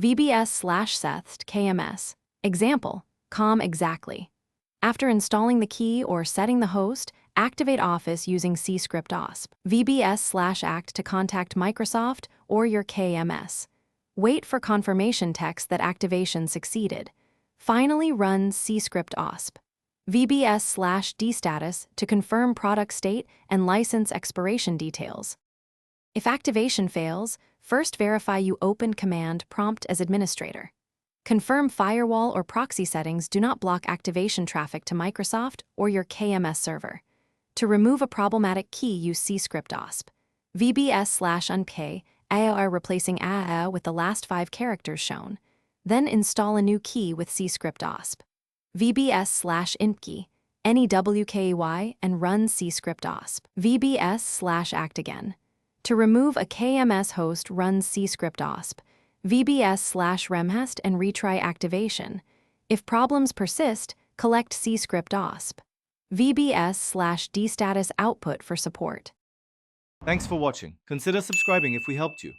VBS/setht KMS. Example, com exactly. After installing the key or setting the host, activate Office using C-script OSP. VBS/act to contact Microsoft or your KMS. Wait for confirmation text that activation succeeded. Finally, run C-script OSP. VBS/D status to confirm product state and license expiration details. If activation fails, first verify you opened command prompt as administrator. Confirm firewall or proxy settings do not block activation traffic to Microsoft or your KMS server. To remove a problematic key, use C-script OSP. VBS/unk AOR replacing AAA with the last 5 characters shown. Then install a new key with C-script OSP. VBS/intkey, NEWKEY, and run C-script OSP. VBS/act again. To remove a KMS host, run C-script OSP. VBS/remhest and retry activation. If problems persist, collect C-script OSP. VBS/D status output for support. Thanks for watching. Consider subscribing if we helped you.